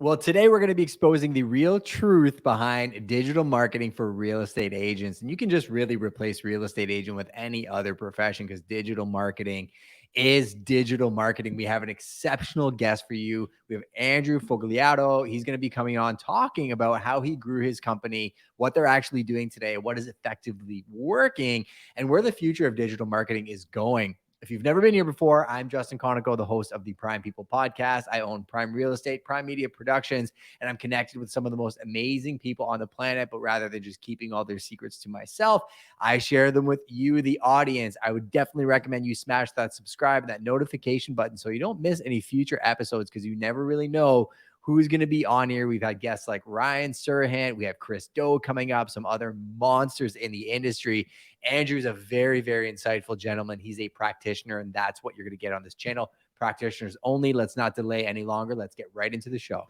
Well, today we're going to be exposing the real truth behind digital marketing for real estate agents. And you can just really replace real estate agent with any other profession because digital marketing is digital marketing. We have an exceptional guest for you. We have Andrew Fogliato. He's going to be coming on talking about how he grew his company, what they're actually doing today, what is effectively working, and where the future of digital marketing is going. If you've never been here before, I'm Justin Konikow, the host of the Prime People podcast. I own Prime Real Estate, Prime Media Productions, and I'm connected with some of the most amazing people on the planet. But rather than just keeping all their secrets to myself, I share them with you, the audience. I would definitely recommend you smash that subscribe and that notification button so you don't miss any future episodes, because you never really know who's going to be on here. We've had guests like Ryan Serhant. We have Chris Doe coming up, some other monsters in the industry. Andrew's a very, very insightful gentleman. He's a practitioner, and that's what you're going to get on this channel. Practitioners only. Let's not delay any longer. Let's get right into the show.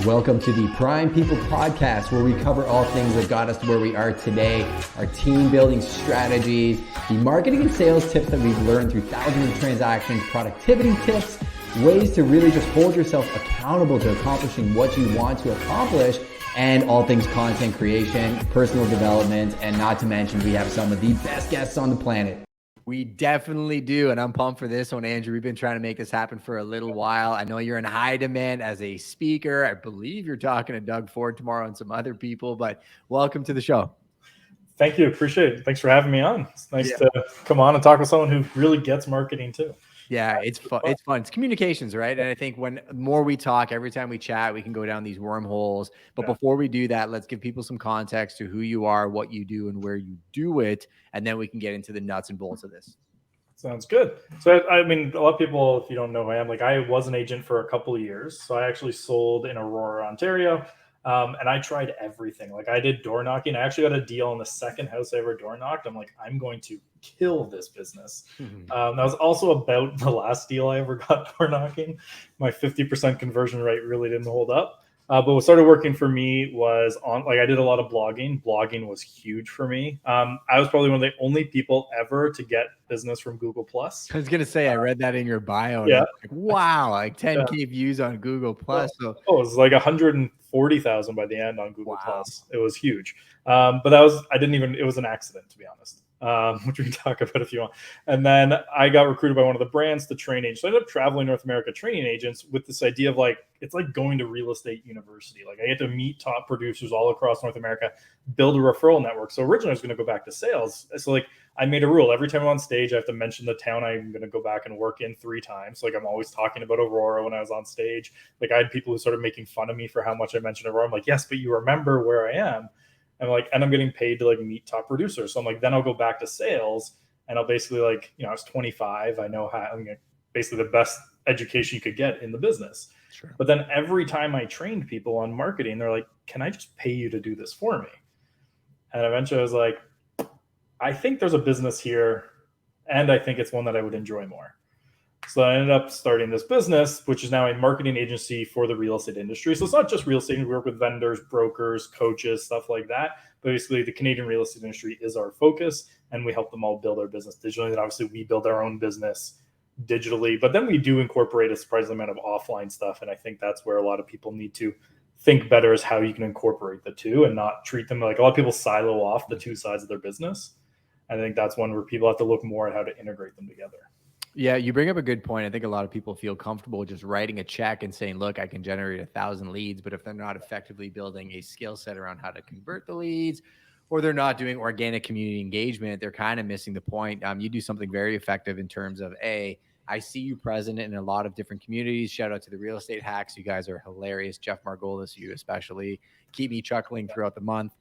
Welcome to the Prime People podcast, where we cover all things that got us to where we are today, our team building strategies, the marketing and sales tips that we've learned through thousands of transactions, productivity tips, ways to really just hold yourself accountable to accomplishing what you want to accomplish, and all things content creation, personal development, and not to mention we have some of the best guests on the planet. We definitely do, and I'm pumped for this one, Andrew. We've been trying to make this happen for a little while. I know you're in high demand as a speaker. I believe you're talking to Doug Ford tomorrow and some other people, but welcome to the show. Thank you. Appreciate it. Thanks for having me on. It's nice to come on and talk with someone who really gets marketing too. Yeah, it's fun. It's fun. It's communications, right? And I think when more we talk, every time we chat, we can go down these wormholes. But before we do that, let's give people some context to who you are, what you do, and where you do it. And then we can get into the nuts and bolts of this. Sounds good. So, I mean, a lot of people, if you don't know who I am, I was an agent for a couple of years. So I actually sold in Aurora, Ontario. And I tried everything. I did door knocking. I actually got a deal on the second house I ever door knocked. I'm like, I'm going to kill this business. That was also about the last deal I ever got door knocking. My 50% conversion rate really didn't hold up. But what started working for me was I did a lot of blogging. Blogging was huge for me. I was probably one of the only people ever to get business from Google Plus. I was going to say, I read that in your bio. Yeah. Wow. 10K views on Google Plus. So. It was 140,000 by the end on Google Plus. It was huge. But it was an accident, to be honest. Which we can talk about if you want. And then I got recruited by one of the brands to train agents. So I ended up traveling North America training agents with this idea of it's like going to real estate university. I get to meet top producers all across North America, build a referral network. So originally I was going to go back to sales. So I made a rule. Every time I'm on stage, I have to mention the town I'm going to go back and work in 3 times. I'm always talking about Aurora when I was on stage. I had people who started making fun of me for how much I mentioned Aurora. I'm like, yes, but you remember where I am. And and I'm getting paid to meet top producers. So I'm then I'll go back to sales and I'll basically I was 25. I know how, basically the best education you could get in the business. Sure. But then every time I trained people on marketing, they're like, can I just pay you to do this for me? And eventually I was like, I think there's a business here and I think it's one that I would enjoy more. So I ended up starting this business, which is now a marketing agency for the real estate industry. So it's not just real estate. We work with vendors, brokers, coaches, stuff like that. But basically, the Canadian real estate industry is our focus, and we help them all build their business digitally. And obviously, we build our own business digitally. But then we do incorporate a surprising amount of offline stuff. And I think that's where a lot of people need to think better is how you can incorporate the two and not treat them like a lot of people silo off the two sides of their business. I think that's one where people have to look more at how to integrate them together. Yeah, you bring up a good point. I think a lot of people feel comfortable just writing a check and saying, look, I can generate 1,000 leads. But if they're not effectively building a skill set around how to convert the leads, or they're not doing organic community engagement, they're kind of missing the point. You do something very effective in terms of, I see you present in a lot of different communities. Shout out to the Real Estate Hacks. You guys are hilarious. Jeff Margolis, you especially keep me chuckling throughout the month.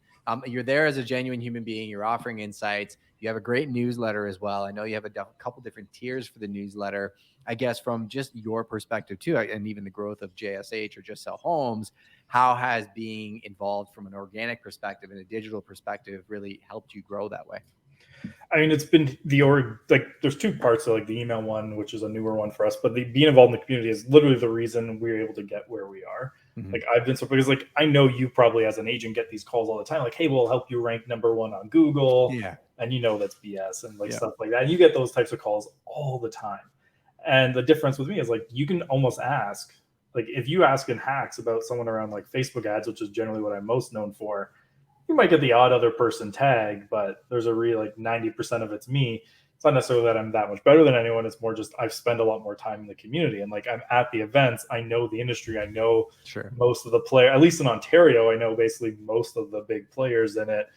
You're there as a genuine human being. You're offering insights. You have a great newsletter as well. I know you have a couple different tiers for the newsletter. I guess from just your perspective too, and even the growth of JSH or Just Sell Homes, how has being involved from an organic perspective and a digital perspective really helped you grow that way? I mean, it's been there's 2 parts to the email one, which is a newer one for us, but being involved in the community is literally the reason we're able to get where we are. Mm-hmm. I've been because I know you probably as an agent get these calls all the time. Hey, we'll help you rank number 1 on Google. Yeah. And that's BS and stuff like that. And you get those types of calls all the time. And the difference with me is you can almost ask Like if you ask in hacks about someone around like Facebook ads, which is generally what I'm most known for, you might get the odd other person tag, but there's a real like 90% of it's me. It's not necessarily that I'm that much better than anyone. It's more just I've spent a lot more time in the community, and like I'm at the events. I know the industry. I know most of the player, at least in Ontario, I know basically most of the big players in it.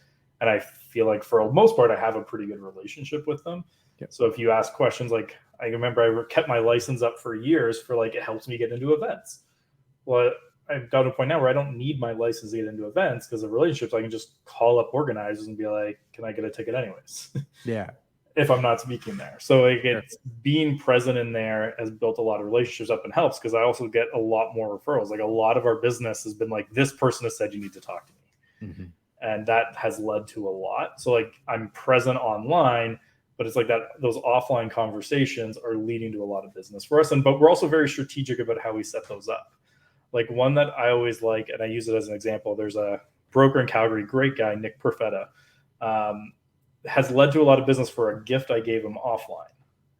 And I feel like for the most part, I have a pretty good relationship with them. Yep. So if you ask questions, like I remember I kept my license up for years for like, it helps me get into events. Well, I've got to a point now where I don't need my license to get into events because of relationships. I can just call up organizers and be like, can I get a ticket anyways? Yeah. If I'm not speaking there. So like it's being present in there has built a lot of relationships up and helps because I also get a lot more referrals. Like a lot of our business has been like, this person has said you need to talk to me. Mm-hmm. And that has led to a lot. So like I'm present online, but it's like that those offline conversations are leading to a lot of business for us. But we're also very strategic about how we set those up. Like one that I always like, and I use it as an example, there's a broker in Calgary, great guy, Nick Perfetta, has led to a lot of business for a gift I gave him offline.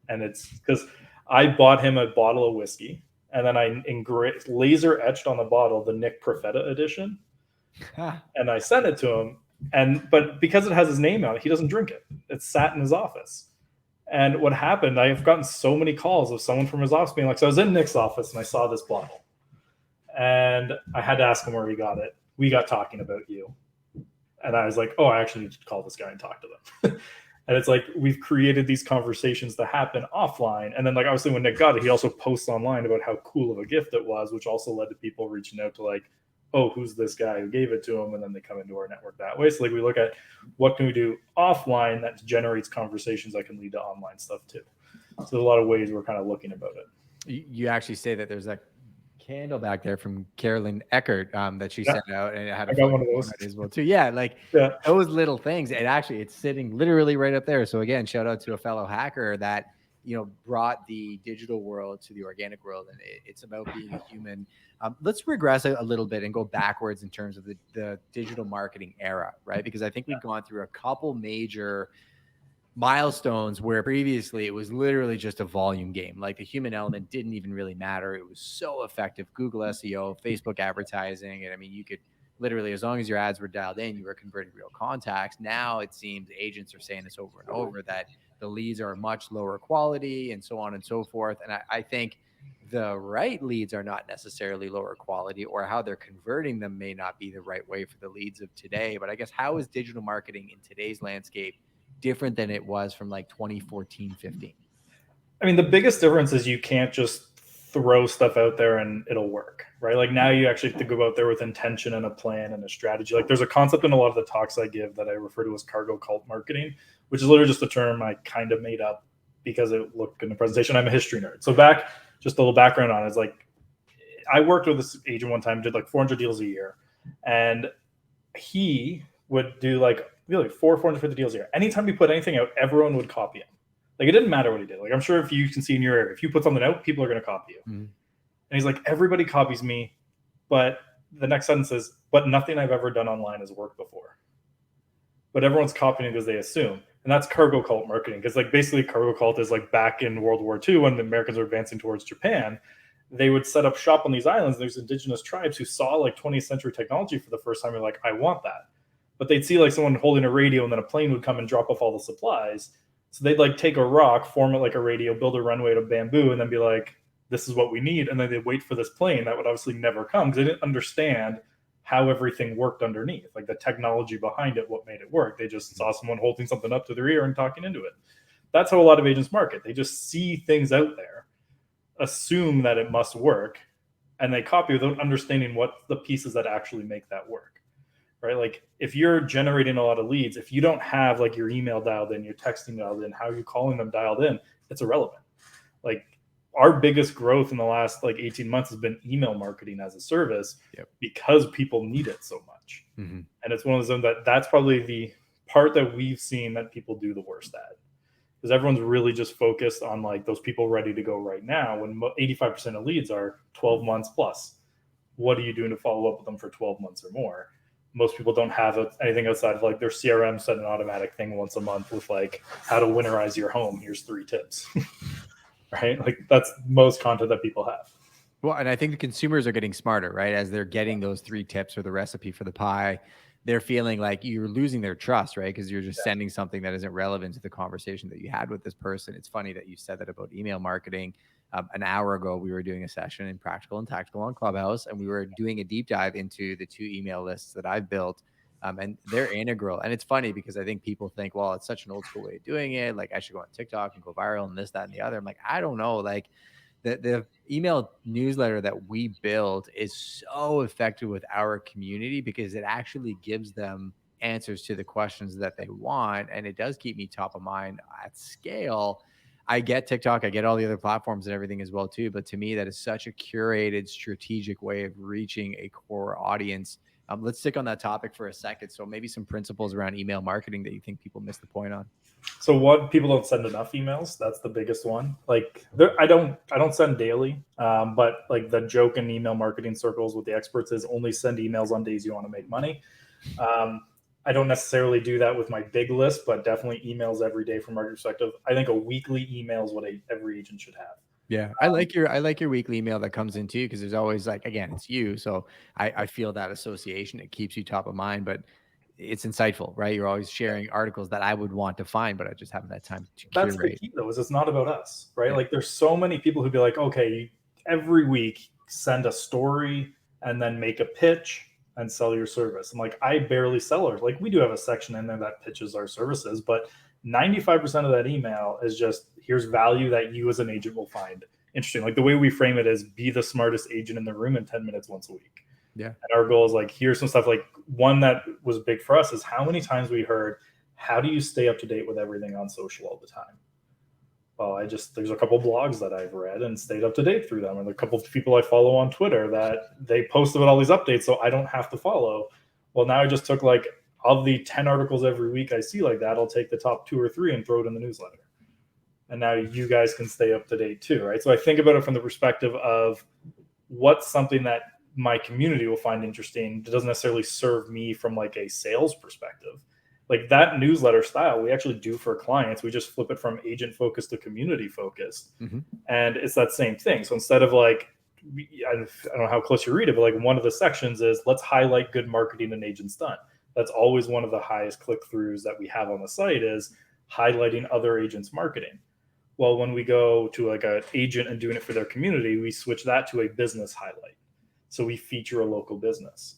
And it's because I bought him a bottle of whiskey and then I laser etched on the bottle the Nick Perfetta edition. And I sent it to him. But because it has his name on it, he doesn't drink it. It's sat in his office. And what happened, I've gotten so many calls of someone from his office being like, so I was in Nick's office and I saw this bottle. And I had to ask him where he got it. We got talking about you. And I was like, oh, I actually need to call this guy and talk to them. And it's like, we've created these conversations to happen offline. And then like, obviously when Nick got it, he also posts online about how cool of a gift it was, which also led to people reaching out to like, oh, who's this guy who gave it to him? And then they come into our network that way. So like we look at what can we do offline that generates conversations that can lead to online stuff too. So there's a lot of ways we're kind of looking about it. You actually say that there's that candle back there from Carolyn Eckert that she sent out, and it had one of those as well too. Yeah, like those little things. And actually, it's sitting literally right up there. So again, shout out to a fellow hacker that brought the digital world to the organic world, and it's about being a human. Let's regress a little bit and go backwards in terms of the digital marketing era, right? Because I think we've gone through a couple major milestones where previously it was literally just a volume game. Like the human element didn't even really matter. It was so effective. Google SEO, Facebook advertising. And I mean, you could literally, as long as your ads were dialed in, you were converting real contacts. Now it seems agents are saying this over and over that the leads are much lower quality and so on and so forth. And I think the right leads are not necessarily lower quality, or how they're converting them may not be the right way for the leads of today. But I guess, how is digital marketing in today's landscape different than it was from like 2014, 15? I mean, the biggest difference is you can't just throw stuff out there and it'll work, right? Like now you actually have to go out there with intention and a plan and a strategy. Like there's a concept in a lot of the talks I give that I refer to as cargo cult marketing, which is literally just a term I kind of made up because it looked in the presentation. I'm a history nerd. So back, just a little background on it, is like, I worked with this agent one time, did like 400 deals a year. And he would do like really 450 deals a year. Anytime he put anything out, everyone would copy him. Like it didn't matter what he did. Like I'm sure if you can see in your area, if you put something out, people are going to copy you. Mm-hmm. And he's like, everybody copies me, but the next sentence is, but nothing I've ever done online has worked before. But everyone's copying because they assume. And that's cargo cult marketing. Because like basically cargo cult is like back in World War II when the Americans were advancing towards Japan, they would set up shop on these islands. There's indigenous tribes who saw like 20th century technology for the first time. They're like, I want that. But they'd see like someone holding a radio and then a plane would come and drop off all the supplies. So they'd like take a rock, form it like a radio, build a runway out of bamboo, and then be like, this is what we need. And then they'd wait for this plane that would obviously never come because they didn't understand how everything worked underneath, like the technology behind it, what made it work. They just saw someone holding something up to their ear and talking into it. That's how a lot of agents market. They just see things out there, assume that it must work, and they copy without understanding what the pieces that actually make that work. Right? Like if you're generating a lot of leads, if you don't have like your email dialed in, your texting dialed in, how you're calling them dialed in, it's irrelevant. Like our biggest growth in the last like 18 months has been email marketing as a service because people need it so much. Mm-hmm. And it's one of those that's probably the part that we've seen that people do the worst at, because everyone's really just focused on like those people ready to go right now when 85% of leads are 12 months plus. What are you doing to follow up with them for 12 months or more? Most people don't have anything outside of like their CRM set an automatic thing once a month with like how to winterize your home. Here's 3 tips, right? Like that's most content that people have. Well, and I think the consumers are getting smarter, right? As they're getting those 3 tips or the recipe for the pie, they're feeling like you're losing their trust, right? Because you're just sending something that isn't relevant to the conversation that you had with this person. It's funny that you said that about email marketing. An hour ago, we were doing a session in Practical and Tactical on Clubhouse, and we were doing a deep dive into the 2 email lists that I've built. And they're integral. And it's funny because I think people think, well, it's such an old school way of doing it. Like, I should go on TikTok and go viral and this, that, and the other. I'm like, I don't know. Like, the email newsletter that we build is so effective with our community because it actually gives them answers to the questions that they want. And it does keep me top of mind at scale. I get TikTok, I get all the other platforms and everything as well too. But to me, that is such a curated, strategic way of reaching a core audience. Let's stick on that topic for a second. So maybe some principles around email marketing that you think people miss the point on. So what, people don't send enough emails. That's the biggest one. Like I don't send daily, but like the joke in email marketing circles with the experts is only send emails on days you want to make money. I don't necessarily do that with my big list, but definitely emails every day from my perspective. I think a weekly email is what every agent should have. Yeah, I like your weekly email that comes in too, because there's always like, again, it's you. So I feel that association. It keeps you top of mind, but it's insightful, right? You're always sharing articles that I would want to find, but I just haven't had time to That's the curate. key though, is it's not about us, right? Yeah. Like there's so many people who'd be like, okay, every week send a story and then make a pitch and sell your service. I'm like, I barely sell ours. Like we do have a section in there that pitches our services, but 95% of that email is just, here's value that you as an agent will find interesting. Like the way we frame it is be the smartest agent in the room in 10 minutes once a week. Yeah. And our goal is like, here's some stuff. Like one that was big for us is how many times we heard, how do you stay up to date with everything on social all the time? Well, there's a couple blogs that I've read and stayed up to date through them. And a couple of people I follow on Twitter that they post about all these updates, so I don't have to follow. Well, now I just took like, of the 10 articles every week I see like that, I'll take the top 2 or 3 and throw it in the newsletter. And now you guys can stay up to date too, right? So I think about it from the perspective of what's something that my community will find interesting that doesn't necessarily serve me from like a sales perspective. Like that newsletter style we actually do for clients. We just flip it from agent focused to community focused. Mm-hmm. And it's that same thing. So instead of like, I don't know how close you read it, but like one of the sections is let's highlight good marketing an agent's done. That's always one of the highest click-throughs that we have on the site is highlighting other agents' marketing. Well, when we go to like an agent and doing it for their community, we switch that to a business highlight. So we feature a local business.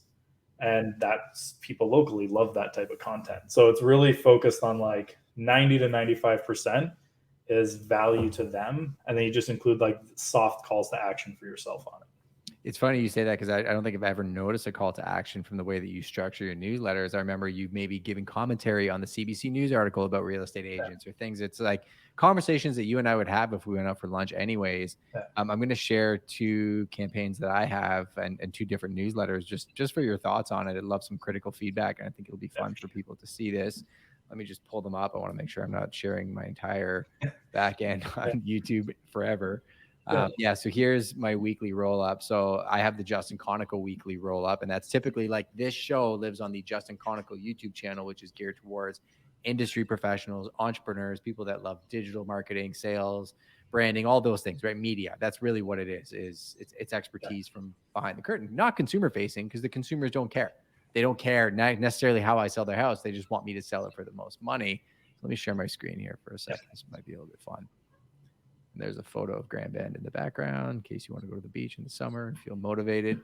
And that's, people locally love that type of content. So it's really focused on like 90 to 95% is value to them. And then you just include like soft calls to action for yourself on it. It's funny you say that because I don't think I've ever noticed a call to action from the way that you structure your newsletters. I remember you maybe giving commentary on the CBC News article about real estate agents or things. It's like conversations that you and I would have if we went out for lunch anyways. I'm going to share 2 campaigns that I have and 2 different newsletters just for your thoughts on it. I'd love some critical feedback, and I think it'll be fun for people to see this. Let me just pull them up. I want to make sure I'm not sharing my entire back end on YouTube forever. So here's my weekly roll up. So I have the Justin Konikow weekly roll up, and that's typically like this show lives on the Justin Konikow YouTube channel, which is geared towards industry professionals, entrepreneurs, people that love digital marketing, sales, branding, all those things, right? Media. That's really what it is it's expertise from behind the curtain, not consumer facing, because the consumers don't care. They don't care necessarily how I sell their house. They just want me to sell it for the most money. So let me share my screen here for a second. This might be a little bit fun. And there's a photo of Grand Bend in the background in case you want to go to the beach in the summer and feel motivated.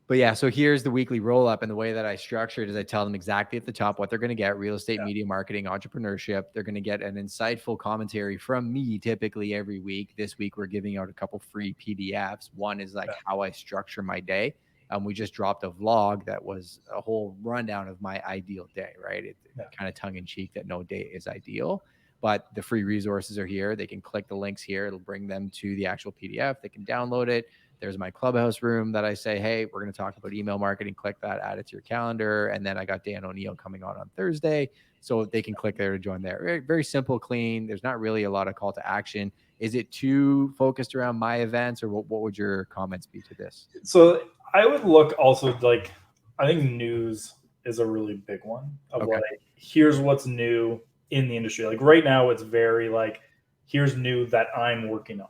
But yeah, so here's the weekly roll up. And the way that I structure it is I tell them exactly at the top what they're going to get: real estate, media marketing, entrepreneurship. They're going to get an insightful commentary from me typically every week. This week, we're giving out a couple free PDFs. One is like how I structure my day. We just dropped a vlog that was a whole rundown of my ideal day, right? It kind of tongue in cheek that no day is ideal. But the free resources are here. They can click the links here. It'll bring them to the actual PDF. They can download it. There's my Clubhouse room that I say, hey, we're going to talk about email marketing. Click that, add it to your calendar. And then I got Dan O'Neill coming on Thursday. So they can click there to join there. Very, very simple, clean. There's not really a lot of call to action. Is it too focused around my events, or what would your comments be to this? So I would look also like, I think news is a really big one of like, here's what's new in the industry. Like right now, it's very like, here's new that I'm working on,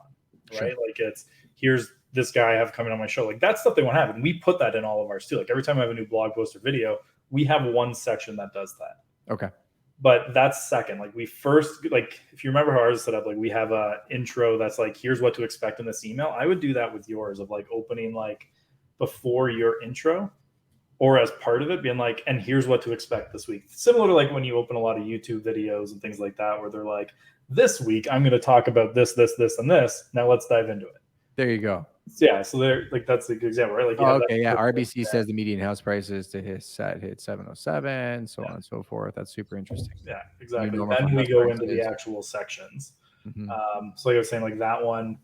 right? Like it's, here's this guy I have coming on my show. Like that's stuff they want to have. And we put that in all of ours too. Like every time I have a new blog post or video, we have one section that does that. Okay. But that's second. Like we first, like if you remember how ours is set up, like we have a intro that's like, here's what to expect in this email. I would do that with yours of like opening like before your intro or as part of it being like, and here's what to expect this week. Similar to like when you open a lot of YouTube videos and things like that, where they're like, this week I'm going to talk about this, this, this, and this. Now let's dive into it. There you go. Yeah, so they're like that's a good example, right? Like, okay, yeah. RBC says the median house prices to hit 707, so on and so forth. That's super interesting. Yeah, exactly. Then we go into the actual sections. So like I was saying, like that one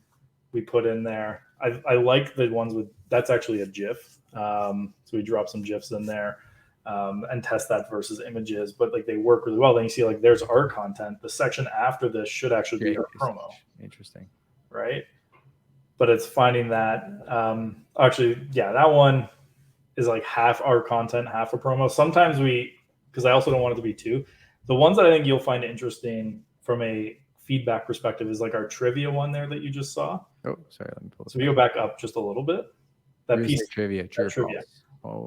we put in there. I like the ones with that's actually a GIF. So we drop some GIFs in there and test that versus images, but like they work really well. Then you see like there's our content. The section after this should actually be our promo. Interesting, right? But it's finding that actually, yeah, that one is like half our content, half a promo. Sometimes because I also don't want it to be two. The ones that I think you'll find interesting from a feedback perspective is like our trivia one there that you just saw. Oh, sorry. Let me pull this. So we go back up just a little bit. That piece trivia.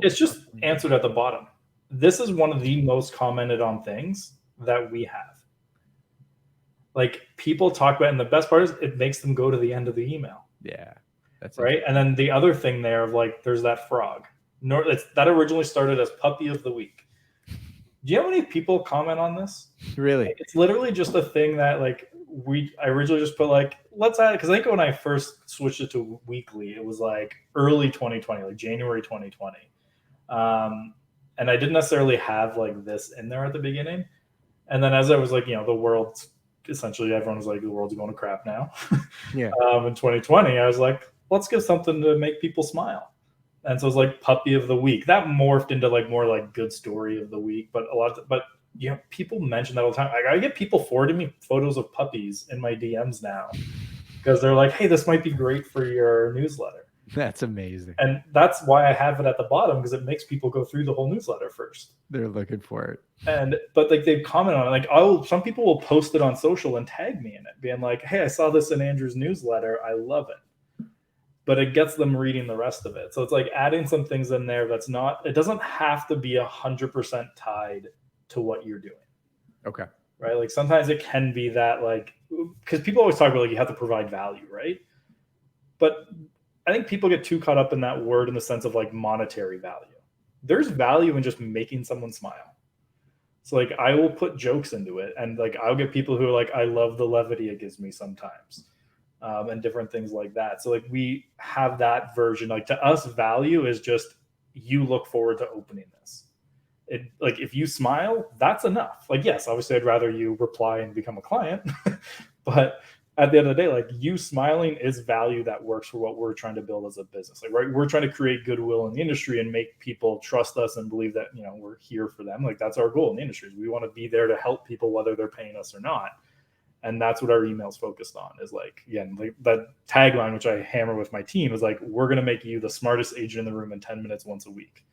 It's just answered at the bottom. This is one of the most commented on things that we have. Like people talk about, and the best part is it makes them go to the end of the email. Yeah, that's right. And then the other thing there of like, there's that frog. That originally started as puppy of the week. Do you know how many people comment on this? Really? Like, it's literally just a thing that like I originally just put like, let's add it. Cause I think when I first switched it to weekly, it was like early 2020, like January 2020. And I didn't necessarily have like this in there at the beginning. And then as I was like, the world's essentially everyone was like, the world's going to crap now. Yeah. In 2020, I was like, let's give something to make people smile. And so it was like puppy of the week. That morphed into like more like good story of the week. But people mention that all the time. I get people forwarding me photos of puppies in my DMs now because they're like, hey, this might be great for your newsletter. That's amazing. And that's why I have it at the bottom, because it makes people go through the whole newsletter first. They're looking for it. But like they've commented on it. Like some people will post it on social and tag me in it, being like, hey, I saw this in Andrew's newsletter. I love it. But it gets them reading the rest of it. So it's like adding some things in there it doesn't have to be 100% tied to what you're doing. Okay. Right? Like sometimes it can be that like, because people always talk about like you have to provide value, right? But I think people get too caught up in that word in the sense of like monetary value. There's value in just making someone smile. So like I will put jokes into it, and like I'll get people who are like, I love the levity it gives me sometimes, and different things like that. So like we have that version. Like to us, value is just you look forward to opening this. It like if you smile, that's enough. Like yes, obviously I'd rather you reply and become a client, but at the end of the day, like you smiling is value that works for what we're trying to build as a business. Like, right, we're trying to create goodwill in the industry and make people trust us and believe that, we're here for them. Like that's our goal in the industry. We want to be there to help people, whether they're paying us or not. And that's what our email's focused on is like, again, like that tagline, which I hammer with my team is like, we're going to make you the smartest agent in the room in 10 minutes once a week.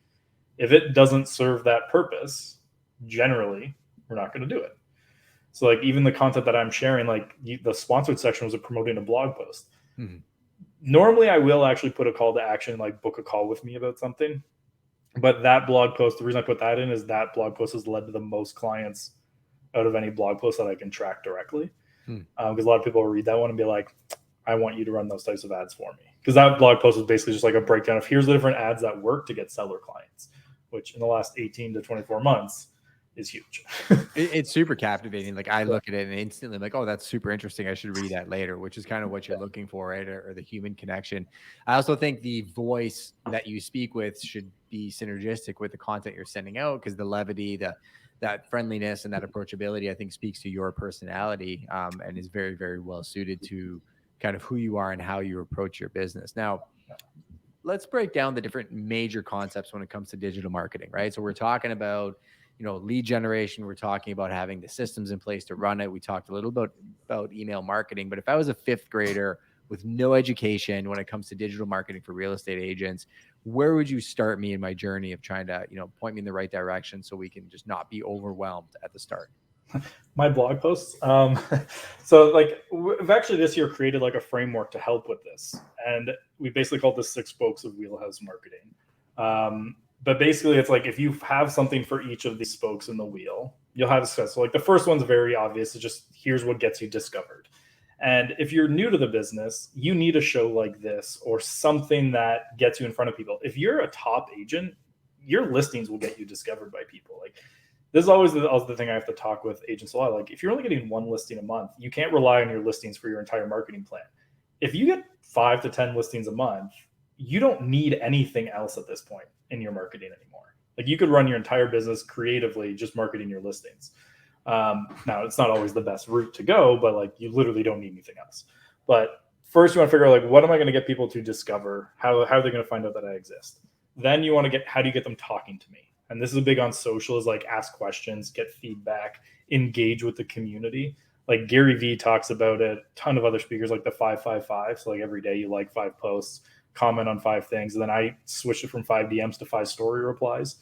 If it doesn't serve that purpose, generally, we're not going to do it. So like even the content that I'm sharing, like the sponsored section was promoting a blog post. Mm-hmm. Normally I will actually put a call to action, like book a call with me about something. But that blog post, the reason I put that in is that blog post has led to the most clients out of any blog post that I can track directly. Because a lot of people will read that one and be like, I want you to run those types of ads for me. Because that blog post is basically just like a breakdown of here's the different ads that work to get seller clients, which in the last 18 to 24 months is huge. It's super captivating. Like I look at it and instantly I'm like, oh, that's super interesting. I should read that later, which is kind of what you're looking for, right? Or the human connection. I also think the voice that you speak with should be synergistic with the content you're sending out, because the levity, that friendliness and that approachability, I think speaks to your personality and is very, very well suited to kind of who you are and how you approach your business. Now, let's break down the different major concepts when it comes to digital marketing, right? So we're talking about lead generation. We're talking about having the systems in place to run it. We talked a little bit about email marketing, but if I was a fifth grader with no education when it comes to digital marketing for real estate agents, where would you start me in my journey of trying to, point me in the right direction so we can just not be overwhelmed at the start? my blog posts. So like we've actually this year created like a framework to help with this, and we basically called this 6 spokes of wheelhouse marketing. But basically it's like if you have something for each of these spokes in the wheel, you'll have success. So like the first one's very obvious. It's just here's what gets you discovered. And if you're new to the business, you need a show like this or something that gets you in front of people. If you're a top agent, your listings will get you discovered by people. Like this is always the thing I have to talk with agents a lot. Like if you're only getting 1 listing a month, you can't rely on your listings for your entire marketing plan. If you get 5 to 10 listings a month, you don't need anything else at this point in your marketing anymore. Like you could run your entire business creatively just marketing your listings. Now it's not always the best route to go, but like you literally don't need anything else. But first you want to figure out like, what am I going to get people to discover? How are they going to find out that I exist? Then you want to how do you get them talking to me? And this is a big on social is like ask questions, get feedback, engage with the community. Like Gary Vee talks about it, a ton of other speakers like the 555. So like every day you like 5 posts, comment on 5 things. And then I switched it from 5 DMs to 5 story replies.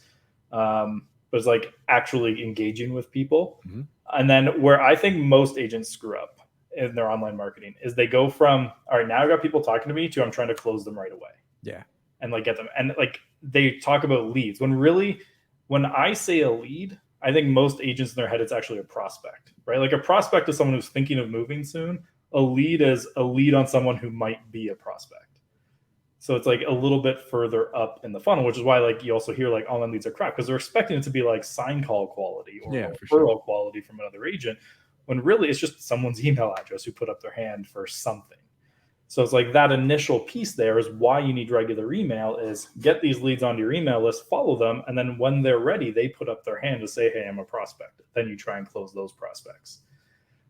But it's like actually engaging with people. Mm-hmm. And then where I think most agents screw up in their online marketing is they go from, all right, now I got people talking to me to I'm trying to close them right away. Yeah. And like get them. And like they talk about leads when really, when I say a lead, I think most agents in their head, it's actually a prospect, right? Like a prospect is someone who's thinking of moving soon. A lead is a lead on someone who might be a prospect. So it's like a little bit further up in the funnel, which is why like you also hear like online leads are crap because they're expecting it to be like sign call quality or referral quality from another agent, when really it's just someone's email address who put up their hand for something. So it's like that initial piece there is why you need regular email is get these leads onto your email list, follow them, and then when they're ready, they put up their hand to say, hey, I'm a prospect. Then you try and close those prospects.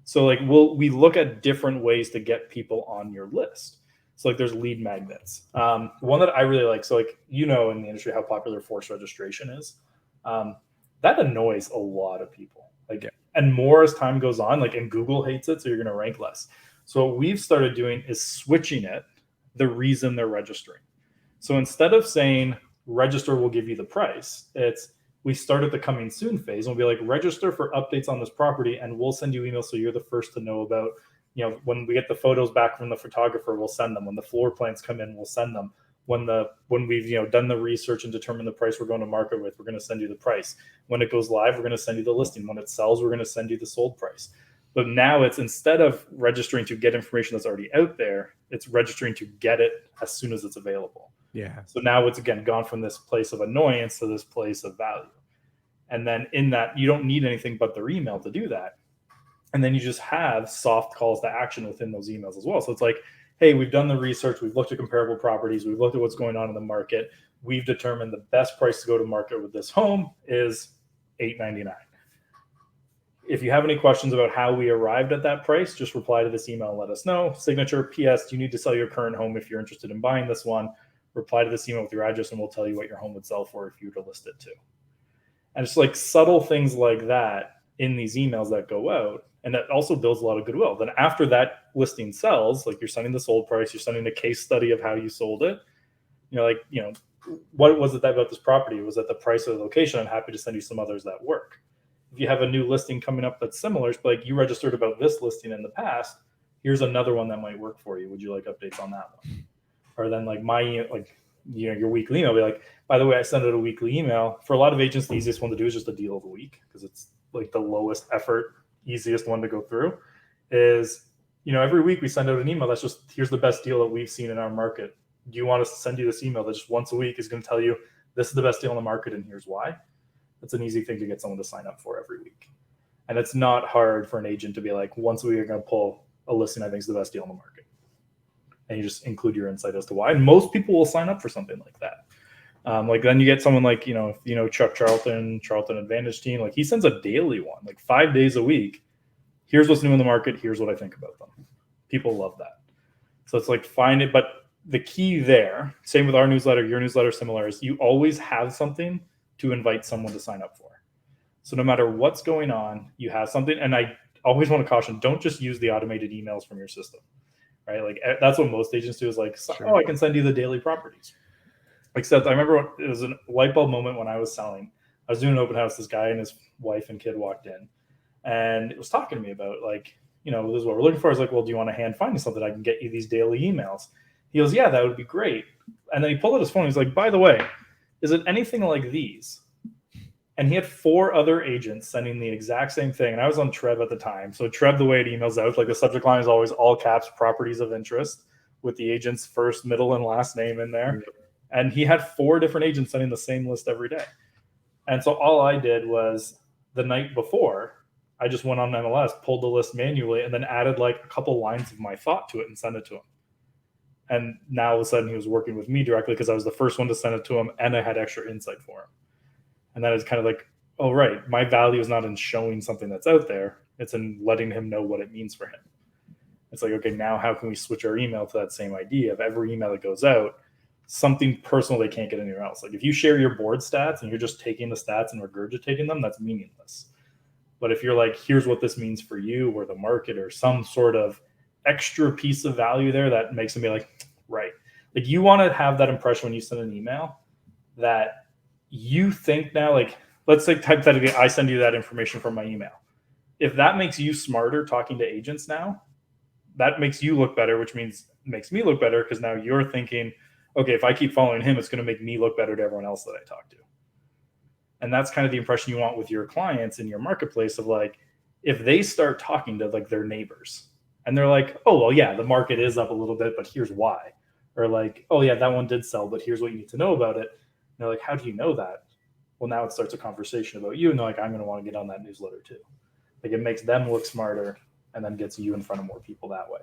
So like we look at different ways to get people on your list. So like there's lead magnets. One that I really like, so like in the industry how popular forced registration is. That annoys a lot of people. And more as time goes on, and Google hates it, so you're gonna rank less. So what we've started doing is switching it the reason they're registering. So instead of saying register will give you the price, it's we start at the coming soon phase and we'll be like register for updates on this property and we'll send you emails so you're the first to know about, when we get the photos back from the photographer, we'll send them. When the floor plans come in, we'll send them. When we've done the research and determined the price we're going to market with, we're going to send you the price. When it goes live, we're going to send you the listing. When it sells, we're going to send you the sold price. But now it's instead of registering to get information that's already out there, it's registering to get it as soon as it's available. Yeah. So now it's again gone from this place of annoyance to this place of value. And then in that, you don't need anything but their email to do that. And then you just have soft calls to action within those emails as well. So it's like, hey, we've done the research. We've looked at comparable properties. We've looked at what's going on in the market. We've determined the best price to go to market with this home is $899. If you have any questions about how we arrived at that price, just reply to this email and let us know. Signature, P.S. You need to sell your current home if you're interested in buying this one. Reply to this email with your address and we'll tell you what your home would sell for if you were to list it too. And it's like subtle things like that in these emails that go out. And that also builds a lot of goodwill. Then after that listing sells, like you're sending the sold price, you're sending a case study of how you sold it. What was it about this property? Was it the price or the location? I'm happy to send you some others that work. If you have a new listing coming up that's similar, it's like you registered about this listing in the past, here's another one that might work for you. Would you like updates on that one? Or then your weekly email, be like, by the way, I send out a weekly email. For a lot of agents, the easiest one to do is just a deal of the week because it's like the lowest effort, easiest one to go through is, every week we send out an email that's just, here's the best deal that we've seen in our market. Do you want us to send you this email that just once a week is going to tell you this is the best deal in the market and here's why? That's an easy thing to get someone to sign up for every week. And it's not hard for an agent to be like, once a week, you're going to pull a listing I think is the best deal in the market. And you just include your insight as to why. And most people will sign up for something like that. Then you get someone like, Chuck Charlton Advantage Team, like he sends a daily one, like 5 days a week. Here's what's new in the market. Here's what I think about them. People love that. So it's like find it. But the key there, same with our newsletter, your newsletter, similar, is you always have something to invite someone to sign up for. So no matter what's going on, you have something. And I always want to caution, don't just use the automated emails from your system, right? Like that's what most agents do is like, sure. I can send you the daily properties. Except I remember it was a light bulb moment when I was selling. I was doing an open house. This guy and his wife and kid walked in. and it was talking to me about like, this is what we're looking for. I was like, well, do you want a hand finding something? I can get you these daily emails. He goes, yeah, that would be great. And then he pulled out his phone. He's like, by the way, is it anything like these? And he had 4 other agents sending the exact same thing. And I was on Treb at the time. So Treb, the way it emails out, like the subject line is always all caps, properties of interest, with the agent's first, middle, and last name in there. And he had 4 different agents sending the same list every day. And so all I did was the night before, I just went on MLS, pulled the list manually, and then added like a couple lines of my thought to it and sent it to him. And now all of a sudden he was working with me directly because I was the first one to send it to him, and I had extra insight for him. And that is kind of like, oh, right, my value is not in showing something that's out there. It's in letting him know what it means for him. It's like, okay, now how can we switch our email to that same idea of every email that goes out, something personal they can't get anywhere else. Like if you share your board stats and you're just taking the stats and regurgitating them, that's meaningless. But if you're like, here's what this means for you or the market or some sort of extra piece of value there that makes them be like, right. Like you want to have that impression when you send an email that you think now, like, let's say hypothetically, I send you that information from my email. If that makes you smarter talking to agents now, that makes you look better, which means makes me look better because now you're thinking, okay, if I keep following him, it's going to make me look better to everyone else that I talk to. And that's kind of the impression you want with your clients in your marketplace of like, if they start talking to like their neighbors and they're like, oh, well, yeah, the market is up a little bit, but here's why. Or like, oh, yeah, that one did sell, but here's what you need to know about it. And they're like, how do you know that? Well, now it starts a conversation about you. And they're like, I'm going to want to get on that newsletter too. Like it makes them look smarter and then gets you in front of more people that way.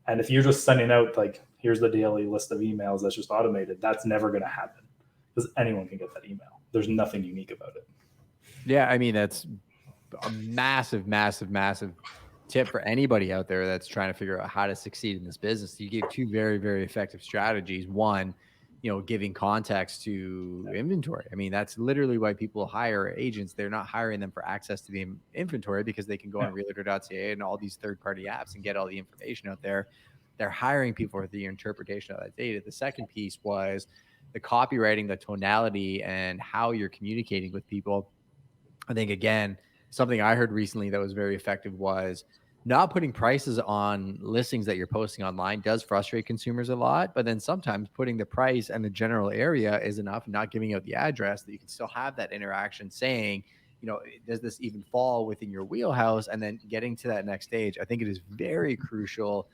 And if you're just sending out like, here's the daily list of emails that's just automated, that's never going to happen because anyone can get that email. There's nothing unique about it. Yeah, I mean, that's a massive, massive, massive tip for anybody out there that's trying to figure out how to succeed in this business. You gave 2 very, very effective strategies. One, giving context to inventory. I mean, that's literally why people hire agents. They're not hiring them for access to the inventory because they can go on realtor.ca and all these third-party apps and get all the information out there. They're hiring people for the interpretation of that data. The second piece was the copywriting, the tonality, and how you're communicating with people. I think, again, something I heard recently that was very effective was not putting prices on listings that you're posting online does frustrate consumers a lot. But then sometimes putting the price and the general area is enough, not giving out the address, that you can still have that interaction saying, does this even fall within your wheelhouse? And then getting to that next stage. I think it is very crucial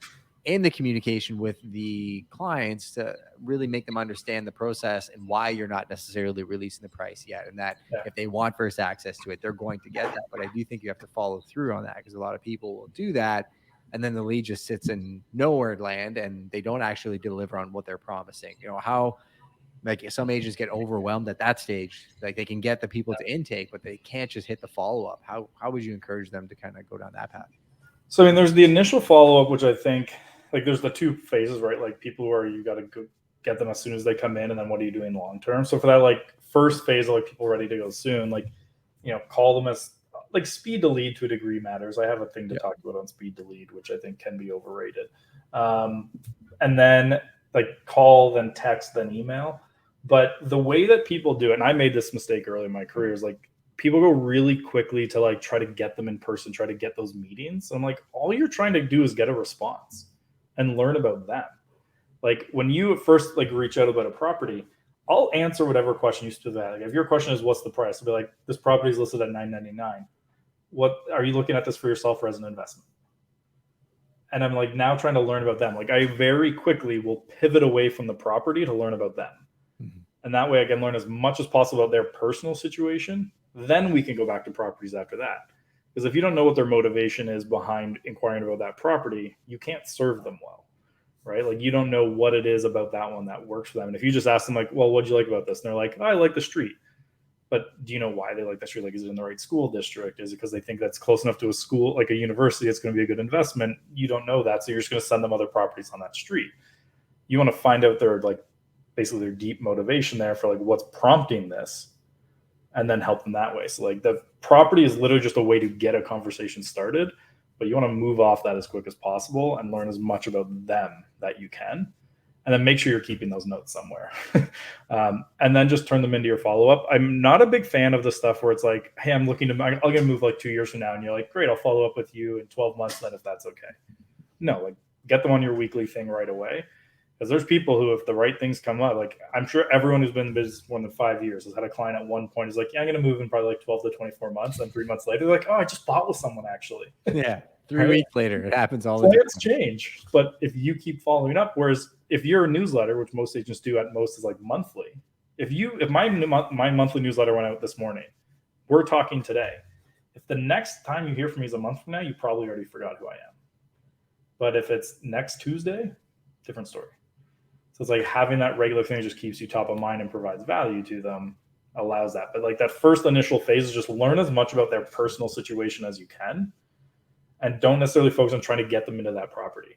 in the communication with the clients to really make them understand the process and why you're not necessarily releasing the price yet. And that if they want first access to it, they're going to get that. But I do think you have to follow through on that because a lot of people will do that. And then the lead just sits in nowhere land and they don't actually deliver on what they're promising. How like some agents get overwhelmed at that stage, like they can get the people to intake, but they can't just hit the follow-up. How would you encourage them to kind of go down that path? So, I mean, there's the initial follow-up, which I think like there's the 2 phases, right? Like people who are, you got to go get them as soon as they come in. And then what are you doing long-term? So for that, like first phase of like people ready to go soon, like, call them as like speed to lead to a degree matters. I have a thing to talk about on speed to lead, which I think can be overrated. And then like call, then text, then email. But the way that people do it, and I made this mistake early in my career, is like people go really quickly to like try to get them in person, try to get those meetings. And I'm like, all you're trying to do is get a response and learn about them. Like when you first like reach out about a property, I'll answer whatever question you still have. Like if your question is what's the price, I'll be like, this property is listed at $999. What are you looking at this for yourself or as an investment? And I'm like now trying to learn about them. Like I very quickly will pivot away from the property to learn about them. Mm-hmm. And that way I can learn as much as possible about their personal situation. Then we can go back to properties after that. Because if you don't know what their motivation is behind inquiring about that property, you can't serve them well, right? Like you don't know what it is about that one that works for them. And if you just ask them like, well, what'd you like about this? And they're like, oh, I like the street. But do you know why they like the street? Like, is it in the right school district? Is it because they think that's close enough to a school, like a university, it's going to be a good investment? You don't know that. So you're just going to send them other properties on that street. You want to find out their like basically their deep motivation there for like what's prompting this, and then help them that way. So like the property is literally just a way to get a conversation started, but you want to move off that as quick as possible and learn as much about them that you can. and then make sure you're keeping those notes somewhere. And then just turn them into your follow-up. I'm not a big fan of the stuff where it's like, hey, I'm looking to, I'll get a move like 2 years from now. And you're like, great, I'll follow up with you in 12 months then if that's okay. No, like get them on your weekly thing right away. Because there's people who, if the right things come up, like I'm sure everyone who's been in business more than 5 years has had a client at one point who's like, yeah, I'm going to move in probably like 12 to 24 months. And 3 months later, they're like, oh, I just bought with someone actually. Yeah. 3 weeks later, it happens all the time. Plans change, but if you keep following up, whereas if you're a newsletter, which most agents do at most is like monthly, if my monthly newsletter went out this morning, we're talking today. If the next time you hear from me is a month from now, you probably already forgot who I am. But if it's next Tuesday, different story. So it's like having that regular thing just keeps you top of mind and provides value to them, allows that. But like that first initial phase is just learn as much about their personal situation as you can, and don't necessarily focus on trying to get them into that property.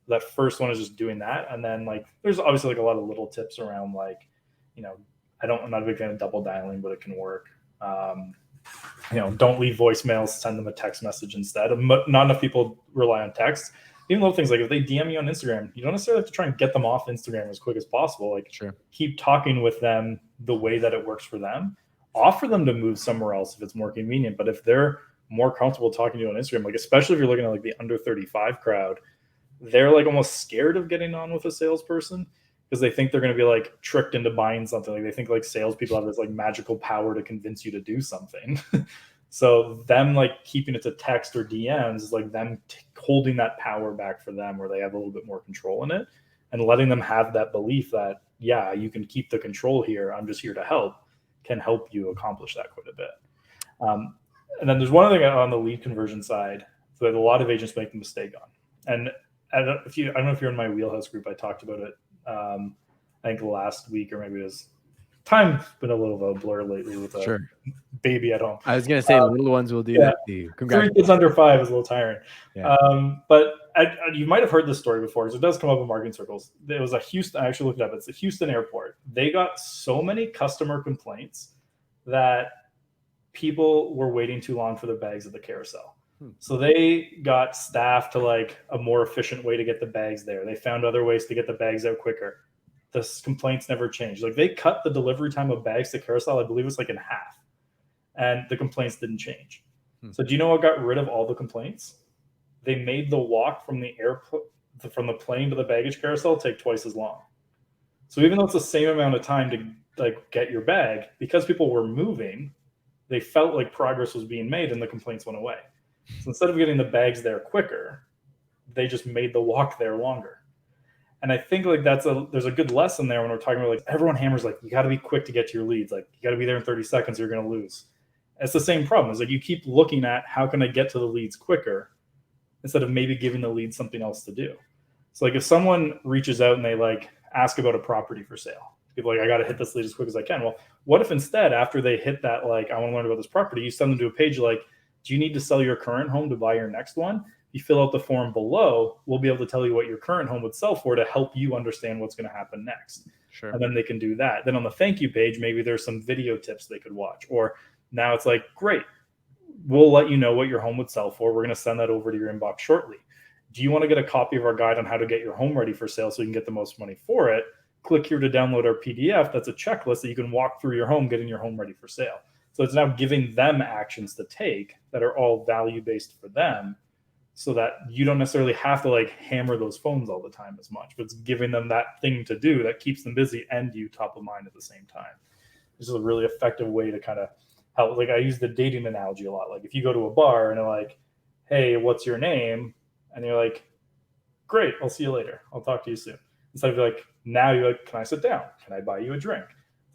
That first one is just doing that. And then like, there's obviously like a lot of little tips around like, you know, I'm not a big fan of double dialing, but it can work. You know, don't leave voicemails, send them a text message instead. Not enough people rely on text. Even little things like if they DM you on Instagram, you don't necessarily have to try and get them off Instagram as quick as possible. Like, sure, keep talking with them the way that it works for them. Offer them to move somewhere else if it's more convenient. But if they're more comfortable talking to you on Instagram, like especially if you're looking at like the under 35 crowd, they're like almost scared of getting on with a salesperson because they think they're going to be like tricked into buying something. Like they think like salespeople have this like magical power to convince you to do something. So them like keeping it to text or DMs is like them holding that power back for them, where they have a little bit more control in it, and letting them have that belief that, yeah, you can keep the control here. I'm just here to help, can help you accomplish that quite a bit. And then there's one other thing on the lead conversion side that a lot of agents make the mistake on. And I don't know if you're in my wheelhouse group, I talked about it, I think last week, or maybe it was, time's been a little of a blur lately with a baby at home. I was going to say little ones will do that to you. 3 kids under 5 is a little tiring. Yeah. But you might have heard this story before, because it does come up in marketing circles. It was I actually looked it up. It's the Houston airport. They got so many customer complaints that people were waiting too long for their bags at the carousel. So they got staff to like a more efficient way to get the bags there. They found other ways to get the bags out quicker. The complaints never changed. Like they cut the delivery time of bags to carousel, I believe it's like in half, and the complaints didn't change. So do you know what got rid of all the complaints? They made the walk from the airport, from the plane to the baggage carousel, take twice as long. So even though it's the same amount of time to like get your bag, because people were moving, they felt like progress was being made and the complaints went away. So instead of getting the bags there quicker, they just made the walk there longer. And I think like there's a good lesson there when we're talking about like everyone hammers like you got to be quick to get to your leads, like you got to be there in 30 seconds, you're going to lose. It's the same problem. Is like you keep looking at how can I get to the leads quicker instead of maybe giving the lead something else to do. So like if someone reaches out and they like ask about a property for sale, people are like, I got to hit this lead as quick as I can. Well, what if instead after they hit that, like I want to learn about this property, you send them to a page like, do you need to sell your current home to buy your next one? You fill out the form below, we'll be able to tell you what your current home would sell for to help you understand what's going to happen next. Sure. And then they can do that. Then on the thank you page, maybe there's some video tips they could watch. Or now it's like, great, we'll let you know what your home would sell for. We're going to send that over to your inbox shortly. Do you want to get a copy of our guide on how to get your home ready for sale so you can get the most money for it? Click here to download our PDF. That's a checklist that you can walk through your home, getting your home ready for sale. So it's now giving them actions to take that are all value-based for them, so that you don't necessarily have to like hammer those phones all the time as much, but it's giving them that thing to do that keeps them busy and you top of mind at the same time. This is a really effective way to kind of help. Like I use the dating analogy a lot. Like if you go to a bar and they're like, hey, what's your name? And you're like, great, I'll see you later. I'll talk to you soon. Instead of like, now you're like, can I sit down? Can I buy you a drink?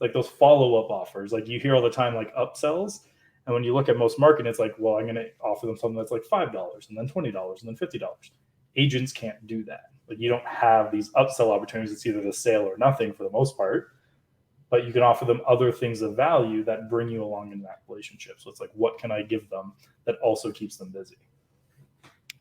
Like those follow-up offers, like you hear all the time, like upsells. And when you look at most marketing, it's like, well, I'm going to offer them something that's like $5 and then $20 and then $50. Agents can't do that. Like you don't have these upsell opportunities. It's either the sale or nothing for the most part, but you can offer them other things of value that bring you along in that relationship. So it's like, what can I give them that also keeps them busy?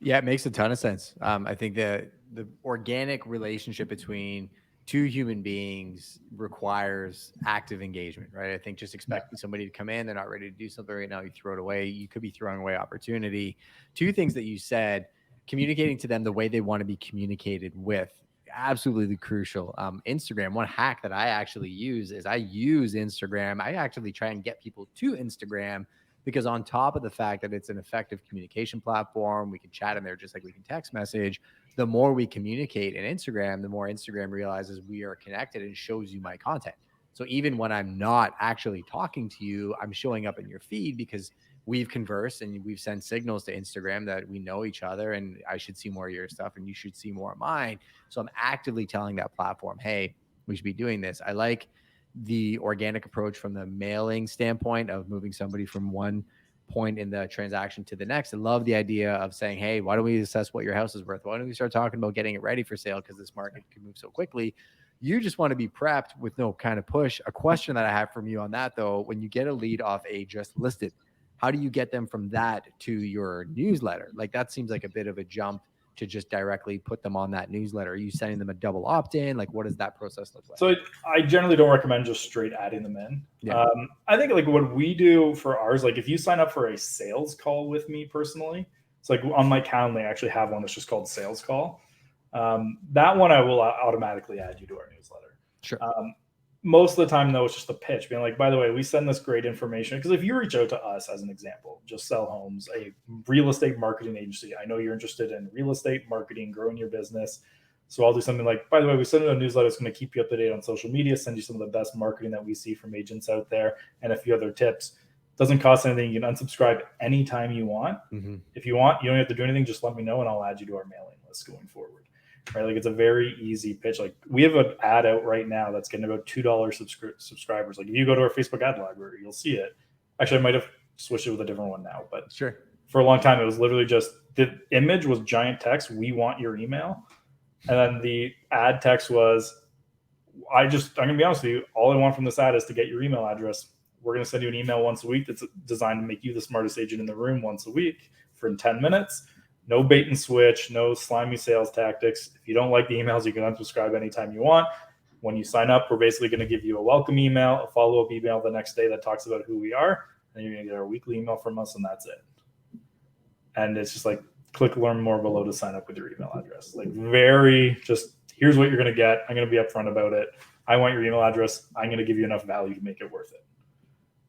Yeah, it makes a ton of sense. I think that the organic relationship between two human beings requires active engagement, right? I think just expecting somebody to come in, they're not ready to do something right now, you throw it away. You could be throwing away opportunity. Two things that you said, communicating to them the way they want to be communicated with absolutely crucial. Instagram, one hack that I actually use is I use Instagram. I actually try and get people to Instagram because on top of the fact that it's an effective communication platform, we can chat in there just like we can text message. The more we communicate in Instagram, the more Instagram realizes we are connected and shows you my content. So even when I'm not actually talking to you, I'm showing up in your feed because we've conversed and we've sent signals to Instagram that we know each other and I should see more of your stuff and you should see more of mine. So I'm actively telling that platform, hey, we should be doing this. I like the organic approach from the mailing standpoint of moving somebody from one point in the transaction to the next. I love the idea of saying, hey, why don't we assess what your house is worth? Why don't we start talking about getting it ready for sale? Because this market can move so quickly. You just want to be prepped with no kind of push. A question that I have from you on that, though, when you get a lead off a just listed, how do you get them from that to your newsletter? Like that seems like a bit of a jump to just directly put them on that newsletter. Are you sending them a double opt-in? Like what does that process look like? So I generally don't recommend just straight adding them in. Yeah. I think like what we do for ours, like if you sign up for a sales call with me personally, it's like on my calendar, I actually have one that's just called sales call. That one I will automatically add you to our newsletter. Sure. Most of the time though, it's just a pitch being like, by the way, we send this great information. Because if you reach out to us as an example, Just Sell Homes, a real estate marketing agency, I know you're interested in real estate marketing, growing your business. So I'll do something like, by the way, we send out a newsletter that's going to keep you up to date on social media, send you some of the best marketing that we see from agents out there, and a few other tips. Doesn't cost anything. You can unsubscribe anytime you want. Mm-hmm. If you want, you don't have to do anything. Just let me know and I'll add you to our mailing list going forward. Right? Like it's a very easy pitch. Like we have an ad out right now that's getting about $2 subscribers. Like if you go to our Facebook ad library, you'll see it. Actually, I might have switched it with a different one now, but sure. For a long time, it was literally just the image was giant text. We want your email. And then the ad text was, I'm going to be honest with you. All I want from this ad is to get your email address. We're going to send you an email once a week that's designed to make you the smartest agent in the room once a week for 10 minutes. No bait and switch, no slimy sales tactics. If you don't like the emails, you can unsubscribe anytime you want. When you sign up, we're basically going to give you a welcome email, a follow-up email the next day that talks about who we are. And you're going to get our weekly email from us, and that's it. And it's just like, click learn more below to sign up with your email address. Like very just, here's what you're going to get. I'm going to be upfront about it. I want your email address. I'm going to give you enough value to make it worth it.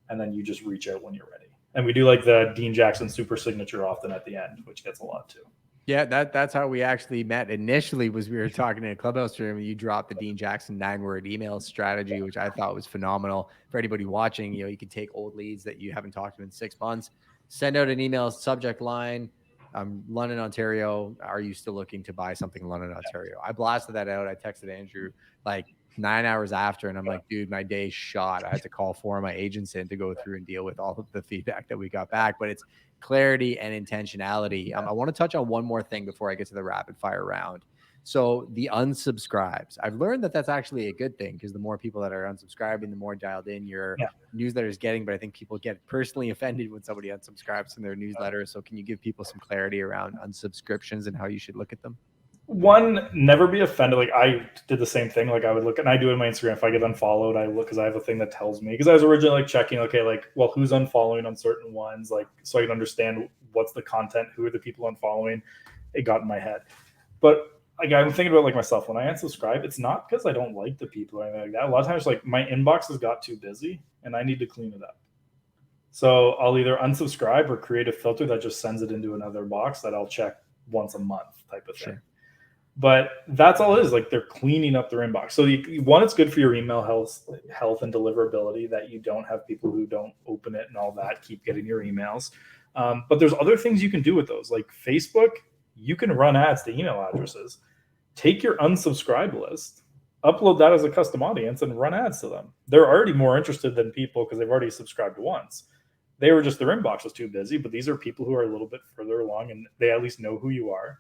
And then you just reach out when you're ready. And we do like the Dean Jackson super signature often at the end, which gets a lot too. Yeah, that's how we actually met initially. Was we were talking in a clubhouse room and you dropped the Dean Jackson 9-word email strategy, which I thought was phenomenal. For anybody watching, you can take old leads that you haven't talked to in 6 months, send out an email subject line, London, Ontario. Are you still looking to buy something in London, Ontario? I blasted that out. I texted Andrew like 9 hours after, and I'm like, dude, my day's shot. I had to call 4 of my agents in to go through and deal with all of the feedback that we got back. But it's clarity and intentionality. I want to touch on one more thing before I get to the rapid fire round. So the unsubscribes, I've learned that that's actually a good thing because the more people that are unsubscribing, the more dialed in your newsletter is getting. But I think people get personally offended when somebody unsubscribes from their newsletter. So can you give people some clarity around unsubscriptions and how you should look at them? One, never be offended. Like I did the same thing. Like I would look, and I do it on my Instagram. If I get unfollowed, I look because I have a thing that tells me. Because I was originally like checking, okay, like, well, who's unfollowing on certain ones, like so I can understand what's the content, who are the people unfollowing. It got in my head, but like I'm thinking about like myself when I unsubscribe, it's not because I don't like the people or anything like that. A lot of times, like my inbox has got too busy, and I need to clean it up. So I'll either unsubscribe or create a filter that just sends it into another box that I'll check once a month, type of thing. Sure. But that's all it is. Like they're cleaning up their inbox. So one, it's good for your email health and deliverability that you don't have people who don't open it and all that keep getting your emails. But there's other things you can do with those. Like Facebook, you can run ads to email addresses. Take your unsubscribe list, upload that as a custom audience, and run ads to them. They're already more interested than people because they've already subscribed once. They were just, their inbox was too busy. But these are people who are a little bit further along and they at least know who you are.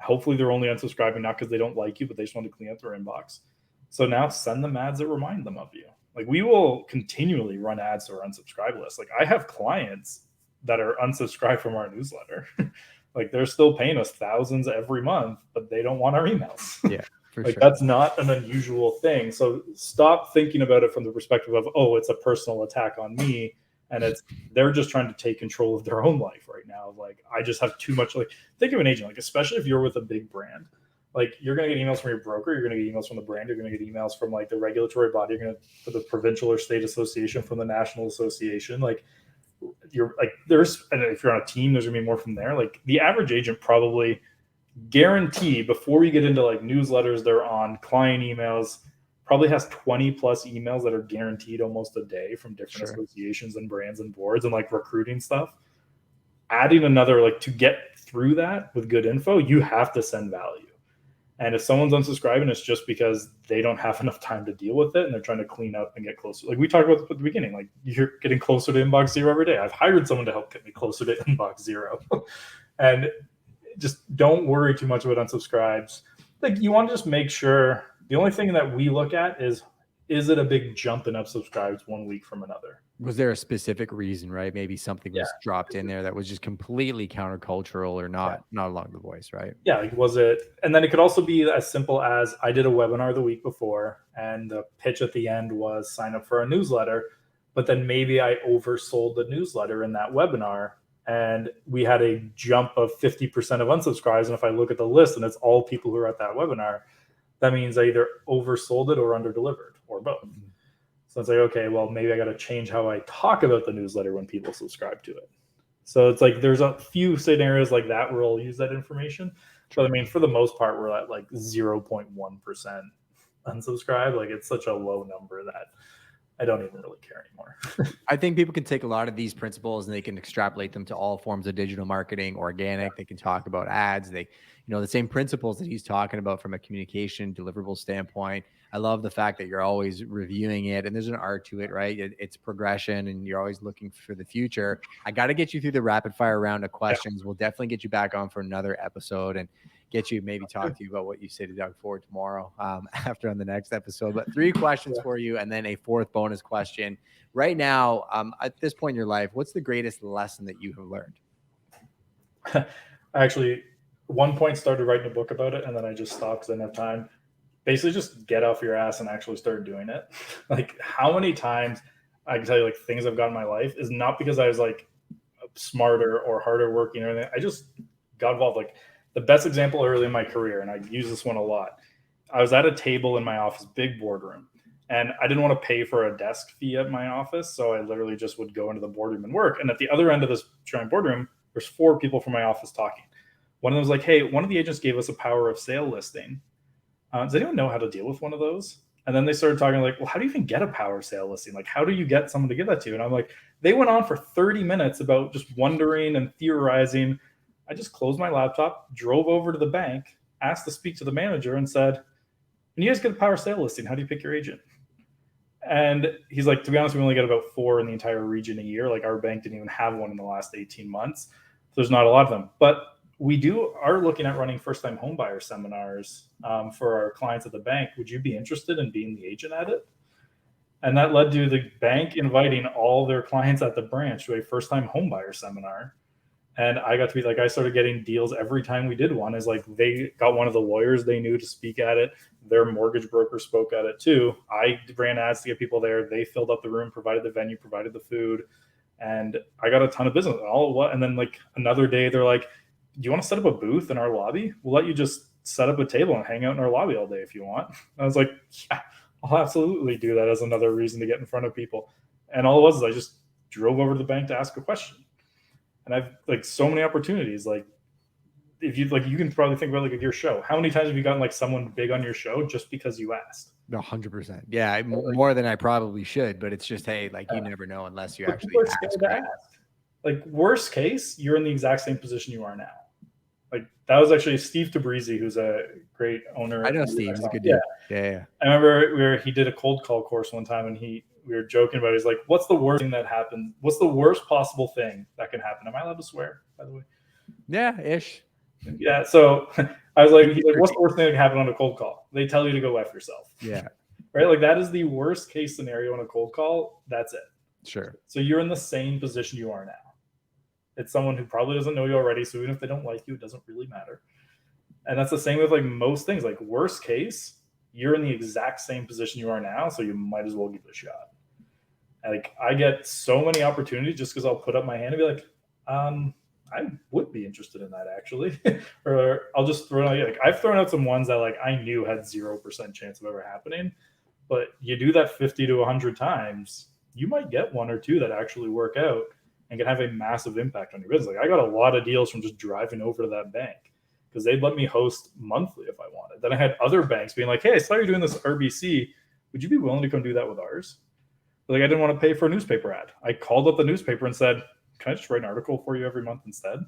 Hopefully they're only unsubscribing not because they don't like you, but they just want to clean up their inbox. So now send them ads that remind them of you. Like we will continually run ads to our unsubscribe list. Like I have clients that are unsubscribed from our newsletter. Like they're still paying us thousands every month, but they don't want our emails. Yeah, for like sure. That's not an unusual thing. So stop thinking about it from the perspective of, oh, it's a personal attack on me. And they're just trying to take control of their own life right now. Like I just have too much, like think of an agent, like especially if you're with a big brand, Like you're going to get emails from your broker, you're going to get emails from the brand, you're going to get emails from like the regulatory body, you're going to for the provincial or state association, from the national association. Like you're like there's, and if you're on a team, there's going to be more from there. Like the average agent probably guarantee before we get into like newsletters they're on, client emails, probably has 20 plus emails that are guaranteed almost a day from different associations and brands and boards and like recruiting stuff. Adding another, like to get through that with good info, you have to send value. And if someone's unsubscribing, it's just because they don't have enough time to deal with it and they're trying to clean up and get closer. Like we talked about at the beginning, like you're getting closer to inbox zero every day. I've hired someone to help get me closer to inbox zero. And just don't worry too much about unsubscribes. Like you want to just make sure, the only thing that we look at is it a big jump in unsubscribes one week from another? Was there a specific reason, right? Maybe something was dropped in there that was just completely countercultural or not along the voice, right? Yeah, like was it? And then it could also be as simple as I did a webinar the week before and the pitch at the end was sign up for a newsletter, but then maybe I oversold the newsletter in that webinar and we had a jump of 50% of unsubscribes. And if I look at the list and it's all people who are at that webinar, that means I either oversold it or underdelivered or both. Mm-hmm. So it's like, okay, well, maybe I got to change how I talk about the newsletter when people subscribe to it. So it's like there's a few scenarios like that where I'll use that information. But I mean, for the most part, we're at like 0.1% unsubscribe. Like it's such a low number that I don't even really care anymore. I think people can take a lot of these principles and they can extrapolate them to all forms of digital marketing, organic. They can talk about ads. They, the same principles that he's talking about from a communication deliverable standpoint. I love the fact that you're always reviewing it and there's an art to it, right? It's progression and you're always looking for the future. I got to get you through the rapid fire round of questions. We'll definitely get you back on for another episode and get you maybe talk to you about what you say to Doug Ford tomorrow after on the next episode. But 3 questions for you and then a 4th bonus question. Right now, at this point in your life, what's the greatest lesson that you have learned? I actually, one point started writing a book about it and then I just stopped because I didn't have time. Basically just get off your ass and actually start doing it. Like how many times I can tell you like things I've got in my life is not because I was like smarter or harder working or anything. I just got involved. Like the best example early in my career, and I use this one a lot. I was at a table in my office, big boardroom, and I didn't want to pay for a desk fee at my office. So I literally just would go into the boardroom and work. And at the other end of this giant boardroom, there's 4 people from my office talking. One of them was like, hey, one of the agents gave us a power of sale listing. Does anyone know how to deal with one of those? And then they started talking like, well, how do you even get a power sale listing? Like, how do you get someone to give that to you? And I'm like, they went on for 30 minutes about just wondering and theorizing. I just closed my laptop, drove over to the bank, asked to speak to the manager and said, when you guys get a power sale listing, how do you pick your agent? And he's like, to be honest, we only get about 4 in the entire region a year. Like our bank didn't even have one in the last 18 months. So there's not a lot of them. But we are looking at running first-time homebuyer seminars for our clients at the bank. Would you be interested in being the agent at it? And that led to the bank inviting all their clients at the branch to a first-time homebuyer seminar. And I got to be like, I started getting deals every time we did one. Is like they got one of the lawyers they knew to speak at it. Their mortgage broker spoke at it too. I ran ads to get people there. They filled up the room, provided the venue, provided the food. And I got a ton of business. And then like another day, they're like, do you want to set up a booth in our lobby? We'll let you just set up a table and hang out in our lobby all day if you want. I was like, yeah, I'll absolutely do that as another reason to get in front of people. And all it was is I just drove over to the bank to ask a question. And I've like so many opportunities. Like if you like, you can probably think about like your show. How many times have you gotten like someone big on your show just because you asked? 100%. Yeah, more than I probably should, but it's just, hey, like you never know unless you actually ask. Like worst case, you're in the exact same position you are now. Like that was actually Steve Tabrizi, who's a great owner. I know Steve. He's a good dude. Yeah. I remember he did a cold call course one time, and we were joking about it. He's like, "What's the worst thing that happened? What's the worst possible thing that can happen?" Am I allowed to swear, by the way? Yeah, ish. Yeah. So I was like, "What's the worst thing that can happen on a cold call? They tell you to go F yourself." Yeah. Right. Like that is the worst case scenario on a cold call. That's it. Sure. So you're in the same position you are now. It's someone who probably doesn't know you already. So even if they don't like you, it doesn't really matter. And that's the same with like most things. Like worst case, you're in the exact same position you are now. So you might as well give it a shot. And like I get so many opportunities just because I'll put up my hand and be like, I would be interested in that actually. Or I'll just throw out, like, I've thrown out some ones that like I knew had 0% chance of ever happening, but you do that 50 to 100 times, you might get one or two that actually work out and can have a massive impact on your business. Like I got a lot of deals from just driving over to that bank because they'd let me host monthly if I wanted. Then I had other banks being like, hey, I saw you're doing this RBC. Would you be willing to come do that with ours? Like I didn't want to pay for a newspaper ad. I called up the newspaper and said, can I just write an article for you every month instead?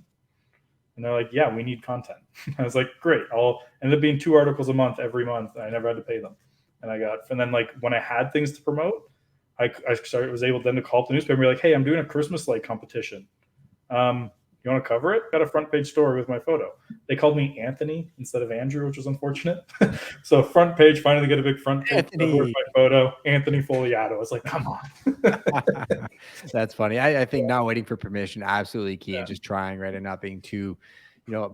And they're like, yeah, we need content. I was like, great. I'll end up being 2 articles a month every month. I never had to pay them. And then like when I had things to promote, I was able then to call up the newspaper and be like, hey, I'm doing a Christmas light competition. You want to cover it? Got a front page story with my photo. They called me Anthony instead of Andrew, which was unfortunate. So front page, finally get a big front page with my photo, Anthony Fogliato. I was like, come on. That's funny. I think not waiting for permission, absolutely key, and just trying, right, and not being too,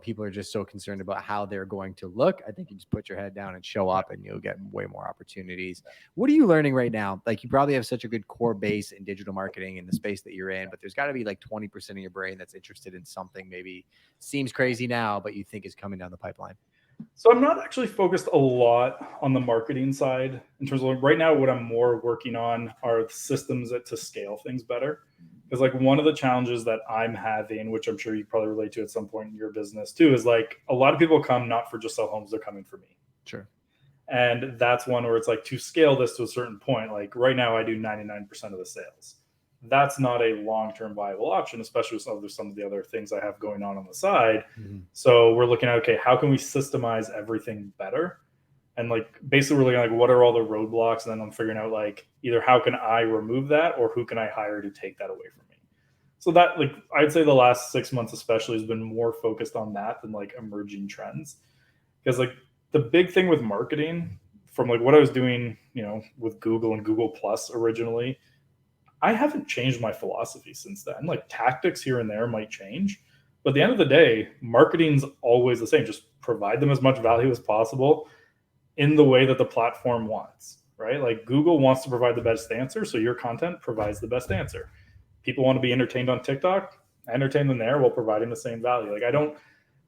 people are just so concerned about how they're going to look. I think you just put your head down and show up and you'll get way more opportunities. What are you learning right now? Like you probably have such a good core base in digital marketing in the space that you're in, but there's got to be like 20% of your brain that's interested in something maybe seems crazy now, but you think is coming down the pipeline. So I'm not actually focused a lot on the marketing side in terms of right now, what I'm more working on are systems to scale things better. Because like one of the challenges that I'm having, which I'm sure you probably relate to at some point in your business too, is like a lot of people come not for just sell homes, they're coming for me. Sure. And that's one where it's like to scale this to a certain point, like right now I do 99% of the sales. That's not a long-term viable option, especially with some of the other things I have going on the side. Mm-hmm. So we're looking at, okay, how can we systemize everything better? And like basically we're looking at like what are all the roadblocks, and then I'm figuring out like either how can I remove that or who can I hire to take that away from me. So that like I'd say the last 6 months especially has been more focused on that than like emerging trends. Because like the big thing with marketing from like what I was doing, with Google and Google Plus originally, I haven't changed my philosophy since then. Like tactics here and there might change, but at the end of the day, marketing's always the same. Just provide them as much value as possible in the way that the platform wants, right? Like Google wants to provide the best answer, so your content provides the best answer. People want to be entertained on TikTok, entertain them there while providing the same value. Like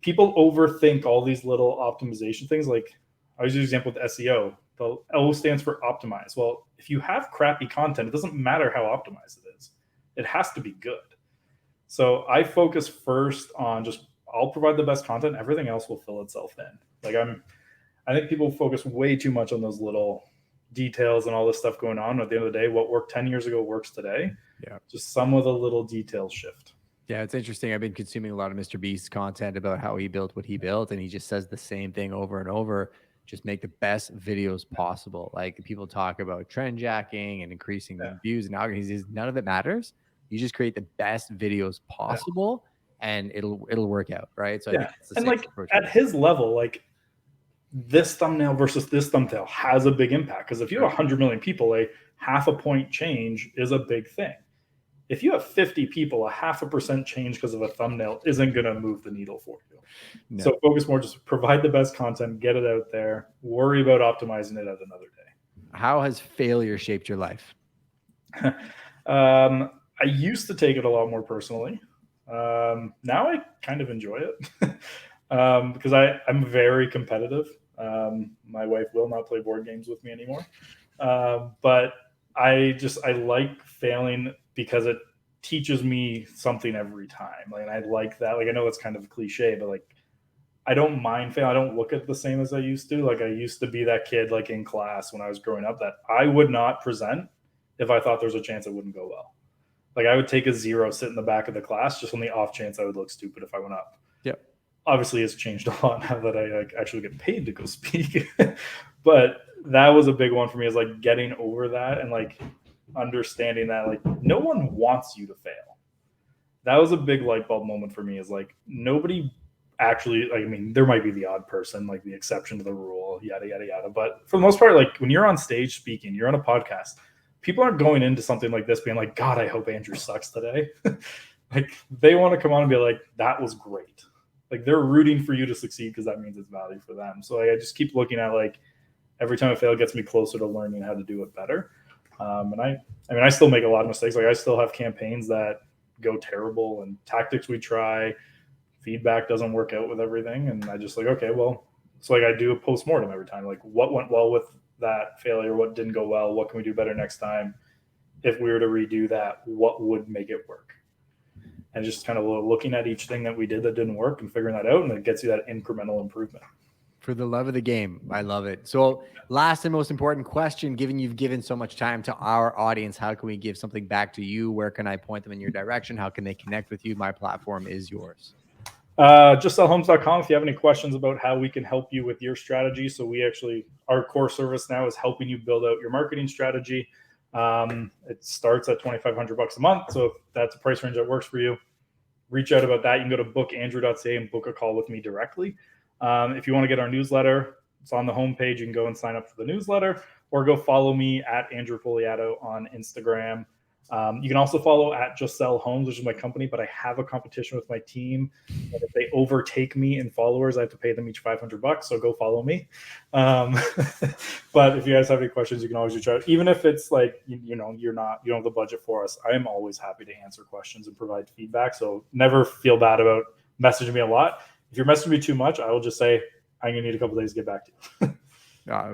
people overthink all these little optimization things. Like I use an example with SEO. The O stands for optimize. Well, if you have crappy content, it doesn't matter how optimized it is. It has to be good. So I focus first on I'll provide the best content. Everything else will fill itself in. Like I think people focus way too much on those little details and all this stuff going on. At the end of the day, what worked 10 years ago works today. Yeah. Just some of the little details shift. Yeah, it's interesting. I've been consuming a lot of Mr. Beast's content about how he built what he built, and he just says the same thing over and over. Just make the best videos possible. Like people talk about trend jacking and increasing the views and algorithms. He says none of it matters. You just create the best videos possible, and it'll work out, right? So I think it's the same like at his level, like this thumbnail versus this thumbnail has a big impact, because if you have 100 million people, a half a point change is a big thing. If you have 50 people, a 0.5% change because of a thumbnail isn't going to move the needle for you. No. So focus more, just provide the best content, get it out there, worry about optimizing it at another day. How has failure shaped your life? I used to take it a lot more personally. Now I kind of enjoy it because I'm very competitive. My wife will not play board games with me anymore. But I like failing because it teaches me something every time. Like, I like that. Like, I know that's kind of a cliche, but like, I don't mind failing. I don't look at it the same as I used to. Like, I used to be that kid, like in class when I was growing up, that I would not present if I thought there was a chance it wouldn't go well. Like, I would take a 0, sit in the back of the class just on the off chance I would look stupid if I went up. Yep. Obviously, it's changed a lot now that I actually get paid to go speak. But that was a big one for me, is like getting over that and like understanding that like no one wants you to fail. That was a big light bulb moment for me, is like nobody actually, like, I mean, there might be the odd person, like the exception to the rule, yada, yada, yada. But for the most part, like when you're on stage speaking, you're on a podcast, people aren't going into something like this being like, God, I hope Andrew sucks today. Like they want to come on and be like, that was great. Like they're rooting for you to succeed because that means it's value for them. So like, I just keep looking at like every time I fail, it gets me closer to learning how to do it better. And I still make a lot of mistakes. Like I still have campaigns that go terrible, and tactics we try, feedback doesn't work out with everything. And I just like, okay, well, it's like I do a post-mortem every time. Like, what went well with that failure? What didn't go well? What can we do better next time? If we were to redo that, what would make it work? And just kind of looking at each thing that we did that didn't work and figuring that out, and it gets you that incremental improvement. For the love of the game. I love it. So last and most important question, given you've given so much time to our audience, how can we give something back to you? Where can I point them in your direction? How can they connect with you? My platform is yours. JustSellHomes.com if you have any questions about how we can help you with your strategy. So we actually, our core service now is helping you build out your marketing strategy. It starts at $2,500 a month. So if that's a price range that works for you, reach out about that. You can go to bookandrew.ca and book a call with me directly. If you want to get our newsletter, it's on the homepage. You can go and sign up for the newsletter, or go follow me at Andrew Fogliato on Instagram. You can also follow at Just Sell Homes, which is my company, but I have a competition with my team. And if they overtake me in followers, I have to pay them each $500. So go follow me. But if you guys have any questions, you can always reach out. Even if it's like, you don't have the budget for us, I am always happy to answer questions and provide feedback. So never feel bad about messaging me a lot. If you're messaging me too much, I will just say, I'm going to need a couple of days to get back to you.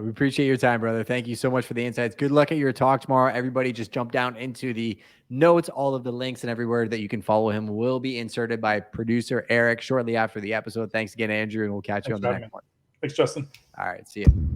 We appreciate your time, brother. Thank you so much for the insights. Good luck at your talk tomorrow. Everybody just jump down into the notes. All of the links and everywhere that you can follow him will be inserted by producer Eric shortly after the episode. Thanks again, Andrew, and we'll catch you on the next one. Thanks, Justin. All right. See you.